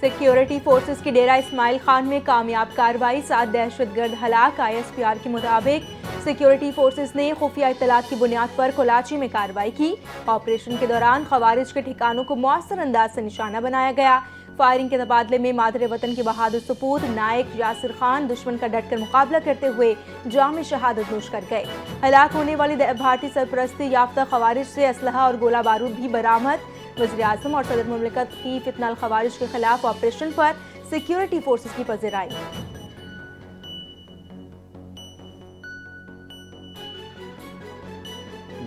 Security forces की डेरा इस्माइल खान में कामयाब कार्रवाई, 7 दहशतगर्द हलाक। ISPR के मुताबिक सिक्योरिटी फोर्सेस ने खुफिया इत्तलात की बुनियाद पर कोलाची में कार्रवाई की। ऑपरेशन के दौरान खवारिज के ठिकानों को मौसर अंदाज से निशाना बनाया गया। फायरिंग के तबादले में मादरे वतन के बहादुर सपूत नायक यासिर खान दुश्मन का डटकर मुकाबला करते हुए जाम शहादत नोश कर गए। हलाक होने वाली भारतीय सरपरस्ती याफ्ता खवारिज से असलहा और गोला बारूद भी बरामद। वज़ीर आज़म और सदर मुमलिकत की फितनल खवारिज के खिलाफ ऑपरेशन पर सिक्योरिटी फोर्सेस की पज़िराई।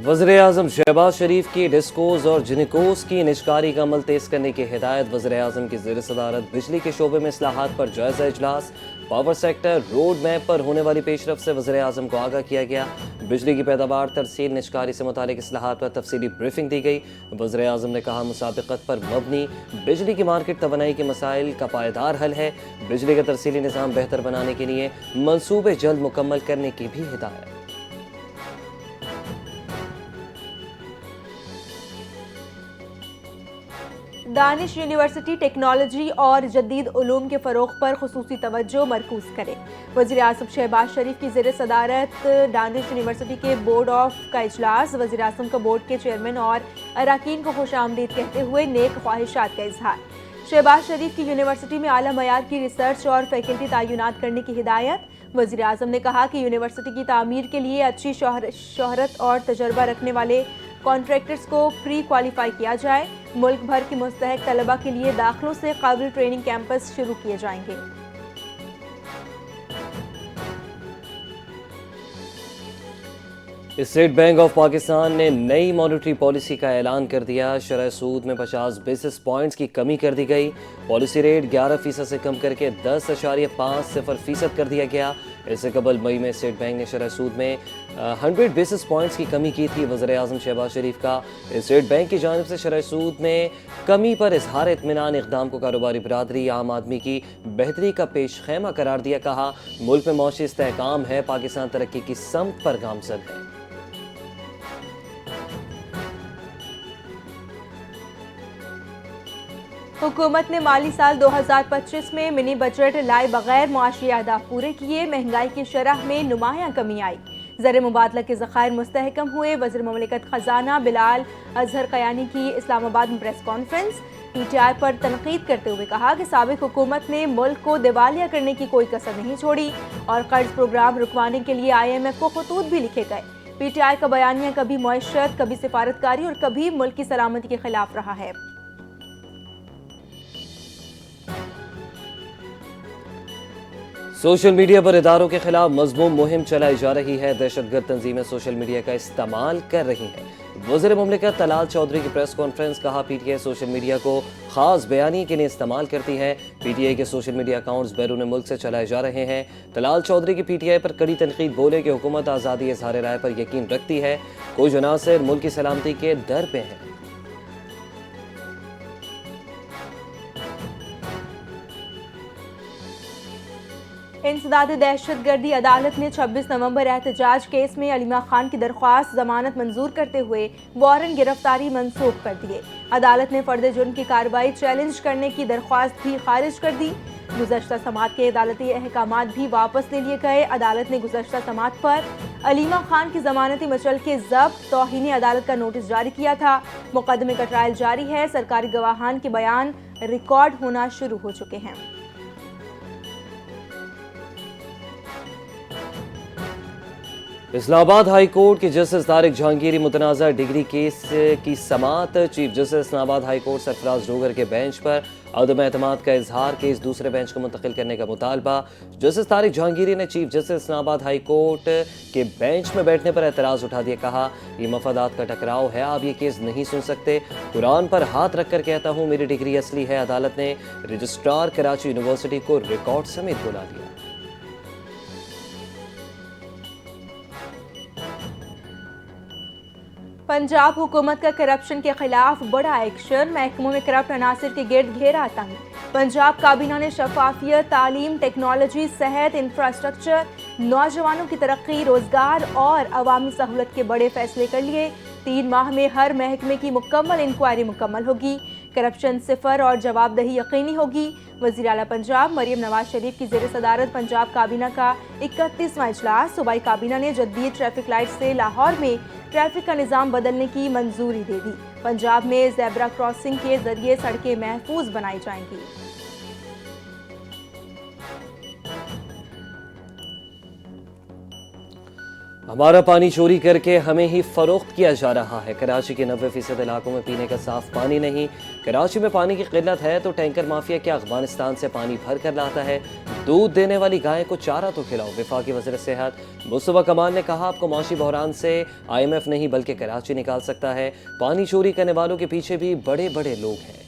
वज़ीर-ए-आज़म शहबाज शरीफ की डिस्कोज और जिनिकोज की निजकारी का अमल तेज करने की हिदायत। वज़ीर-ए-आज़म की ज़ेर सदारत बिजली के शोबे में इस्लाहात पर जायज़ा इजलास। पावर सेक्टर रोड मैप पर होने वाली पेशरफ से वज़ीर-ए-आज़म को आगाह किया गया। बिजली की पैदावार, तरसील, निजकारी से मुतालिक इस्लाहात पर तफसीली ब्रीफिंग दी गई। वज़ीर-ए-आज़म ने कहा, मुसाबिक़त पर मबनी बिजली की मार्केट तवानाई के मसाइल का पायदार हल है। बिजली का तरसीली निज़ाम बेहतर बनाने के लिए मनसूबे जल्द मुकम्मल करने की भी हिदायत। दानिश यूनिवर्सिटी टेक्नोलॉजी और जदीद उलूम के फ़रोग़ पर खुसूसी तवज्जो मरकूज़ करे। वज़ीर आज़म शहबाज शरीफ की ज़ेर सदारत दानिश यूनिवर्सिटी के बोर्ड ऑफ का इजलास। वज़ीर आज़म का बोर्ड के चेयरमैन और अरकान को खुश आमदीद कहते हुए नेक ख्वाहिशात का इजहार। शहबाज शरीफ की यूनिवर्सिटी में आला मयार की रिसर्च और फैकल्टी तैनात करने की हिदायत। वज़ीर आज़म ने कहा कि यूनिवर्सिटी की तामीर के लिए अच्छी शोहरत और तजर्बा रखने वाले कॉन्ट्रैक्टर्स को प्री क्वालिफाई किया जाए। मुल्क भर के मुस्तहक तलबा के लिए दाखिलों से काबिल ट्रेनिंग कैंपस शुरू किए जाएंगे। स्टेट बैंक ऑफ पाकिस्तान ने नई मॉनेटरी पॉलिसी का ऐलान कर दिया। शरह सूद में 50 बेसिस पॉइंट्स की कमी कर दी गई। पॉलिसी रेट 11% से कम करके 10.50% कर दिया गया। इससे कबल मई में स्टेट बैंक ने शरह सूद में 100 बेसिस पॉइंट्स की कमी की थी। वज़ीर आज़म शहबाज शरीफ का स्टेट बैंक की जानिब से शरह सूद में कमी पर इजहार इत्मीनान इक़दाम को कारोबारी बिरादरी आम आदमी की बेहतरी का पेश खैमा करार दिया। कहा, मुल्क में मौशी इस्तेहकाम है, पाकिस्तान तरक्की की समत पर गामज़न है। हुकूमत ने माली साल 2025 में मिनी बजट लाए बगैर मुआशी अहदाफ पूरे किए। महंगाई की शरह में नुमायां कमी आई। ज़र मुबादला के ज़खायर मुस्तहकम हुए। वज़ीर मुमलिकत खजाना बिलाल अजहर कयानी की इस्लामाबाद में प्रेस कॉन्फ्रेंस। PTI पर तनकीद करते हुए कहा कि साबिक हुकूमत ने मुल्क को दिवालिया करने की कोई कसर नहीं छोड़ी और कर्ज प्रोग्राम रुकवाने के लिए IMF को खतूत भी लिखे गए। PTI का बयानिया कभी मुआशरत, कभी सिफारतकारी और कभी मुल्क की सलामती के खिलाफ रहा है। सोशल मीडिया पर इदारों के खिलाफ मज़मूम मुहिम चलाई जा रही है। दहशतगर्द तंजीमें सोशल मीडिया का इस्तेमाल कर रही हैं। वज़ीर मुमलिकत तलाल चौधरी की प्रेस कॉन्फ्रेंस। कहा, PTI सोशल मीडिया को खास बयानी के लिए इस्तेमाल करती है। PTI के सोशल मीडिया अकाउंट्स बैरून मुल्क से चलाए जा रहे हैं। तलाल चौधरी की PTI पर कड़ी तनकीद। बोले कि हुकूमत आज़ादी इज़हार राय पर यकीन रखती है। कुछ अनासर मुल्क की सलामती के डर पे हैं। इंसदाद दहशतगर्दी अदालत ने 26 नवंबर एहतजाज केस में अलीमा खान की दरख्वास्त जमानत मंजूर करते हुए वारंट गिरफ्तारी मंसूख कर दिए। अदालत ने फर्द जुर्म की कार्रवाई चैलेंज करने की दरख्वास्त भी खारिज कर दी। गुज़श्ता समात के अदालती अहकामात भी वापस ले लिए गए। अदालत ने गुज़श्ता समात पर अलीमा खान की जमानती मचल के ज़ब्त तौहीन अदालत का नोटिस जारी किया था। मुकदमे का ट्रायल जारी है। सरकारी गवाहान के बयान रिकॉर्ड होना शुरू हो चुके हैं। इस्लामाबाद हाई कोर्ट के जस्टिस तारिक जहांगीरी मुतनाज़ा डिग्री केस की समाअत। Chief justice Islamabad high court Sarfraz Dogar के बेंच पर अदम एतमाद का इजहार। केस दूसरे बेंच को मुंतकिल करने का मुतालबा। जस्टिस तारिक जहांगीरी ने chief justice Islamabad high court के बेंच में बैठने पर एतराज़ उठा दिया। कहा, ये मफादात का टकराव है, आप ये केस नहीं सुन सकते। कुरान पर हाथ रख कर कहता हूँ, मेरी डिग्री असली है। अदालत ने रजिस्ट्रार कराची यूनिवर्सिटी को रिकॉर्ड समेत बुला लिया। पंजाब हुकूमत का करप्शन के खिलाफ बड़ा एक्शन। महकमों में करप्ट अनासिर के गिर्द घेरा तंग। पंजाब काबीना ने शफाफियत, तालीम, टेक्नोलॉजी, सेहत, इंफ्रास्ट्रक्चर, नौजवानों की तरक्की, रोजगार और अवामी सहूलत के बड़े फैसले कर लिए। 3 माह में हर महकमे की मुकम्मल इंक्वायरी मुकम्मल होगी। کرپشن صفر اور جوابدہی یقینی ہوگی۔ وزیر اعلیٰ پنجاب مریم نواز شریف کی زیر صدارت پنجاب کابینہ کا 31واں اجلاس۔ صوبائی کابینہ نے جدید ٹریفک لائٹ سے لاہور میں ٹریفک کا نظام بدلنے کی منظوری دے دی۔ پنجاب میں زیبرا کراسنگ کے ذریعے سڑکیں محفوظ بنائی جائیں گی۔ ہمارا پانی چوری کر کے ہمیں ہی فروخت کیا جا رہا ہے۔ کراچی کے 90% علاقوں میں پینے کا صاف پانی نہیں۔ کراچی میں پانی کی قلت ہے تو ٹینکر مافیا کیا افغانستان سے پانی بھر کر لاتا ہے؟ دودھ دینے والی گائے کو چارہ تو کھلاؤ۔ وفاقی وزیر صحت مصطفیٰ کمال نے کہا آپ کو معاشی بحران سے IMF نہیں بلکہ کراچی نکال سکتا ہے۔ پانی چوری کرنے والوں کے پیچھے بھی بڑے بڑے لوگ ہیں۔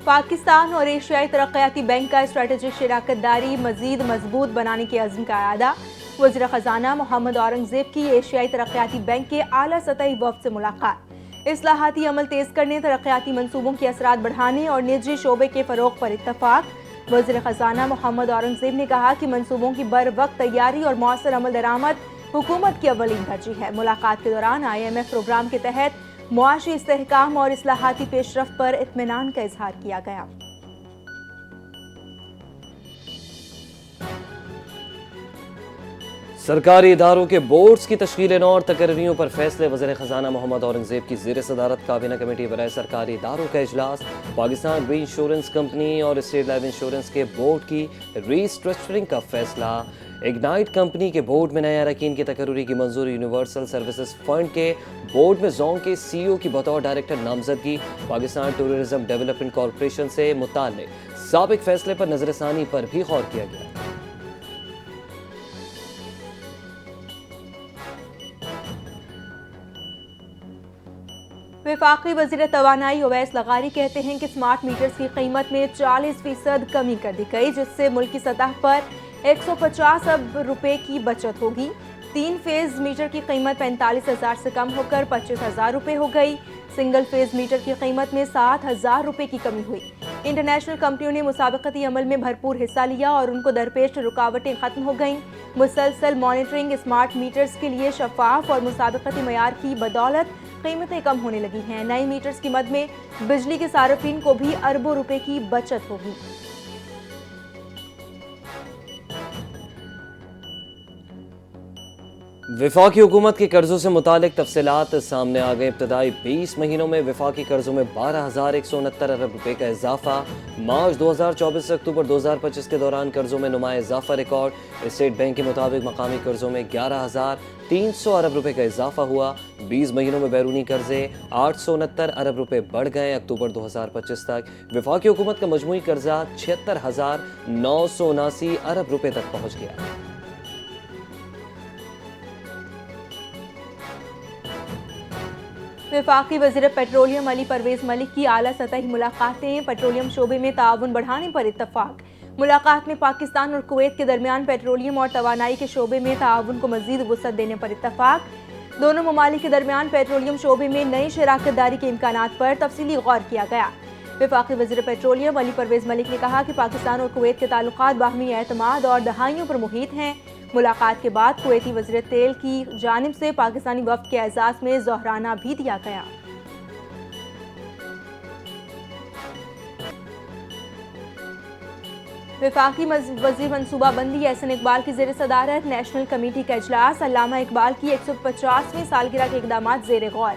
پاکستان اور ایشیائی ترقیاتی بینک کا اسٹریٹجک شراکت داری مزید مضبوط بنانے کے عزم کا اعادہ۔ وزیر خزانہ محمد اورنگزیب کی ایشیائی ترقیاتی بینک کے اعلیٰ سطحی وفد سے ملاقات۔ اصلاحاتی عمل تیز کرنے، ترقیاتی منصوبوں کے اثرات بڑھانے اور نجی شعبے کے فروغ پر اتفاق۔ وزیر خزانہ محمد اورنگزیب نے کہا کہ منصوبوں کی بروقت تیاری اور مؤثر عمل درآمد حکومت کی اولین ترجیح ہے۔ ملاقات کے دوران IMF پروگرام کے تحت معاشی استحکام اور اصلاحاتی پیش رفت پر اطمینان کا اظہار کیا گیا۔ سرکاری اداروں کے بورڈز کی تشکیل نو اور تقرریوں پر فیصلے۔ وزیر خزانہ محمد اورنگزیب کی زیر صدارت کابینہ کمیٹی برائے سرکاری اداروں کا اجلاس۔ پاکستان ری انشورنس کمپنی اور اسٹیٹ لائف انشورنس کے بورڈ کی ری اسٹرکچرنگ کا فیصلہ۔ اگنائٹ کمپنی کے بورڈ میں نئے اراکین کی تقرری کی منظوری۔ یونیورسل سروسز فنڈ کے بورڈ میں زونگ کے CEO کی بطور ڈائریکٹر نامزدگی۔ پاکستان ٹورزم ڈیولپمنٹ کارپوریشن سے متعلق سابق فیصلے پر نظر ثانی پر بھی غور کیا گیا۔ وفاقی وزیر توانائی اویس لغاری کہتے ہیں کہ سمارٹ میٹرز کی قیمت میں 40% کمی کر دی گئی، جس سے ملکی سطح پر 150 ارب روپے کی بچت ہوگی۔ 3 فیز میٹر کی قیمت 45,000 سے کم ہو کر 25,000 روپے ہو گئی۔ سنگل فیز میٹر کی قیمت میں 7,000 روپے کی کمی ہوئی۔ انٹرنیشنل کمپنیوں نے مسابقتی عمل میں بھرپور حصہ لیا اور ان کو درپیش رکاوٹیں ختم ہو گئیں۔ مسلسل مانیٹرنگ سمارٹ میٹرز کے لیے شفاف اور مسابقتی معیار کی بدولت قیمتیں کم ہونے لگی ہیں۔ نئے میٹرز کی مد میں بجلی کے صارفین کو بھی اربوں روپے کی بچت ہوگی۔ وفاقی حکومت کے قرضوں سے متعلق تفصیلات سامنے آ گئے۔ ابتدائی 20 مہینوں میں وفاقی قرضوں میں 12,169 ارب روپے کا اضافہ۔ مارچ 2024 سے اکتوبر 2025 کے دوران قرضوں میں نمایاں اضافہ ریکارڈ۔ اسٹیٹ بینک کے مطابق مقامی قرضوں میں 11,300 ارب روپے کا اضافہ ہوا۔ 20 مہینوں میں بیرونی قرضے 869 ارب روپے بڑھ گئے۔ اکتوبر 2025 تک وفاقی حکومت کا مجموعی قرضہ 76,979 ارب روپے تک پہنچ گیا۔ وفاقی وزیر پیٹرولیم علی پرویز ملک کی اعلیٰ سطحی ملاقاتیں۔ پیٹرولیم شعبے میں تعاون بڑھانے پر اتفاق۔ ملاقات میں پاکستان اور کویت کے درمیان پیٹرولیم اور توانائی کے شعبے میں تعاون کو مزید وسعت دینے پر اتفاق۔ دونوں ممالک کے درمیان پیٹرولیم شعبے میں نئی شراکت داری کے امکانات پر تفصیلی غور کیا گیا۔ وفاقی وزیر پیٹرولیم علی پرویز ملک نے کہا کہ پاکستان اور کویت کے تعلقات باہمی اعتماد اور دہائیوں پر محیط ہیں۔ ملاقات کے بعد کویتی وزیر تیل کی جانب سے پاکستانی وفد کے اعزاز میں ظہرانہ بھی دیا گیا۔ وفاقی وزیر منصوبہ بندی احسن اقبال کی زیر صدارت نیشنل کمیٹی کا اجلاس۔ علامہ اقبال کی 150ویں سالگرہ کے اقدامات زیر غور۔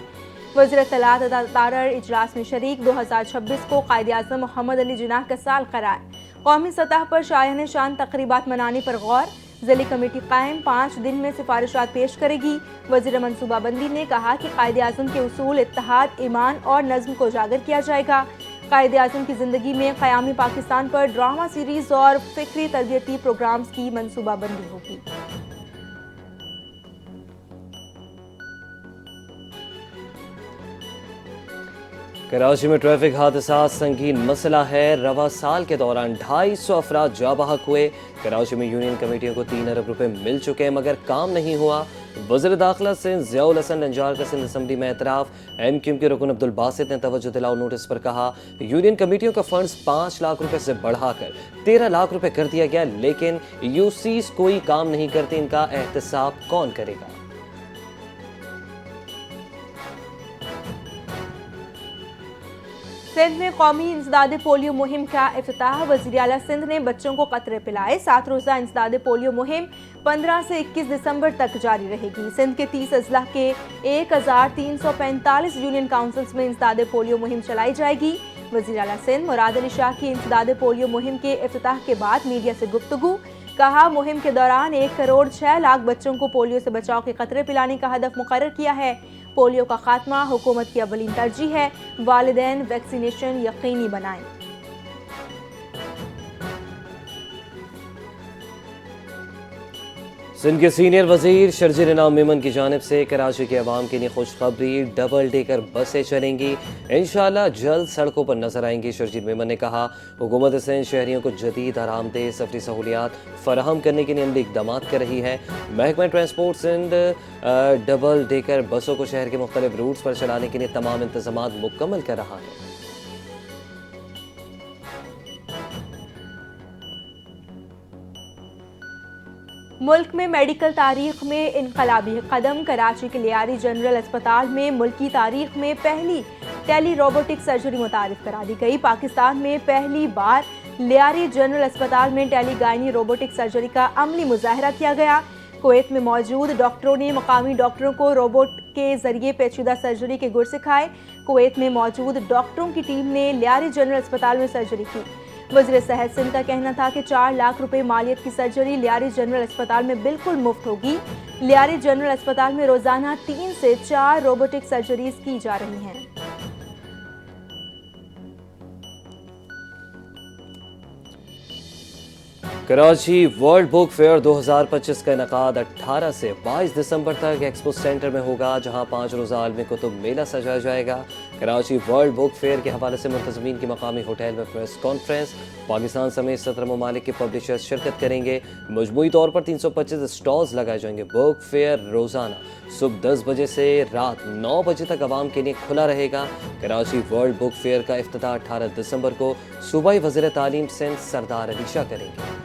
وزیر اطلاعات عطا تارڑ اجلاس میں شریک۔ 2026 کو قائد اعظم محمد علی جناح کا سال قرار۔ قومی سطح پر شایان شان تقریبات منانے پر غور۔ ضلعی کمیٹی قائم 5 دن میں سفارشات پیش کرے گی۔ وزیر منصوبہ بندی نے کہا کہ قائد اعظم کے اصول اتحاد، ایمان اور نظم کو اجاگر کیا جائے گا۔ قائد اعظم کی زندگی میں قیامی پاکستان پر ڈرامہ سیریز اور فکری تربیتی پروگرامز کی منصوبہ بندی ہوگی۔ کراچی میں ٹریفک حادثات سنگین مسئلہ ہے۔ رواں سال کے دوران 250 افراد جاں بحق ہوئے۔ کراچی میں یونین کمیٹیوں کو 3 ارب روپے مل چکے مگر کام نہیں ہوا۔ وزیر داخلہ سندھ ضیاء الحسن نجار کا سندھ اسمبلی میں اعتراف۔ MQM کے رکن عبدالباسط نے توجہ دلاؤ نوٹس پر کہا یونین کمیٹیوں کا فنڈز 5 لاکھ روپے سے بڑھا کر 13 لاکھ روپے کر دیا گیا، لیکن UCs کوئی کام نہیں کرتے، ان کا احتساب کون کرے گا؟ सिंध में कौमी इंसदाद पोलियो मुहिम का इफ्तिताह। वज़ीर आला सिंध ने बच्चों को कतरे पिलाए। 7 रोज़ा इंसदाद पोलियो मुहिम 15 से 21 दिसंबर तक जारी रहेगी। सिंध के 30 अजला के 1345 यूनियन काउंसिल्स में इंसदाद पोलियो मुहिम चलाई जाएगी। वज़ीर आला सिंध मुराद अली शाह की इंसदाद पोलियो मुहिम के इफ्तिताह के बाद मीडिया से गुफ्तगू। कहा, मुहिम के दौरान 1 करोड़ 6 लाख बच्चों को पोलियो से बचाव के कतरे पिलाने का हदफ मुकर्रर किया है। पोलियो का खात्मा हुकूमत की अवलीन तरजीह है। वालिदैन वैक्सीनेशन यकीनी बनाएं। सिंध के सीनियर वजीर शर्जील इनाम मेमन की जानिब से कराची के अवाम के लिए खुशखबरी, डबल डेकर बसें चलेंगी, इंशाअल्लाह जल्द सड़कों पर नजर आएंगी। शर्जील मेमन ने कहा, हुकूमत सिंध शहरियों को जदीद आरामदेह सफरी सहूलियात फराहम करने के लिए अमली इक़दामात कर रही है। महकमा ट्रांसपोर्ट सिंध डबल डेकर बसों को शहर के मुख्तलिफ रूट्स पर चलाने के लिए तमाम इंतजामात मुकम्मल कर रहा है। मुल्क में मेडिकल तारीख में इनकलाबी कदम। कराची के लियारी जनरल अस्पताल में मुल्की तारीख में पहली टेली रोबोटिक सर्जरी मुतारिफ करा दी गई। पाकिस्तान में पहली बार लियारी जनरल अस्पताल में टेली गायनी रोबोटिक सर्जरी का अमली मुजाहरा किया गया। कुवैत में मौजूद डॉक्टरों ने मकामी डॉक्टरों को रोबोट के जरिए पेचीदा सर्जरी के गुर सिखाए। कुवैत में मौजूद डॉक्टरों की टीम ने लियारी जनरल अस्पताल में सर्जरी की। वज़ीर सेहत सिंध का कहना था कि 4 लाख रुपए मालियत की सर्जरी लियारी जनरल अस्पताल में बिल्कुल मुफ्त होगी। लियारी जनरल अस्पताल में रोजाना 3 से 4 रोबोटिक सर्जरीज की जा रही हैं। कराची वर्ल्ड बुक फेयर 2025 का इनकाद 18 से 22 दिसंबर तक एक्सपो सेंटर में होगा, जहां 5 रोज़ा आलमी कुतुब मेला सजाया जाएगा। कराची वर्ल्ड बुक फेयर के हवाले से मुंतज़मीन की मकामी होटल में प्रेस कॉन्फ्रेंस। पाकिस्तान समेत 17 ममालिक के पब्लिशर्स शिरकत करेंगे। मजमूई तौर पर 325 स्टॉल्स लगाए जाएंगे। बुक फेयर रोज़ाना सुबह 10 बजे से रात 9 बजे तक आवाम के लिए खुला रहेगा। कराची वर्ल्ड बुक फेयर का इफ्तिताह 18 दिसंबर को सूबाई वज़ीर तालीम सिंध सरदार अली शाह करेंगे।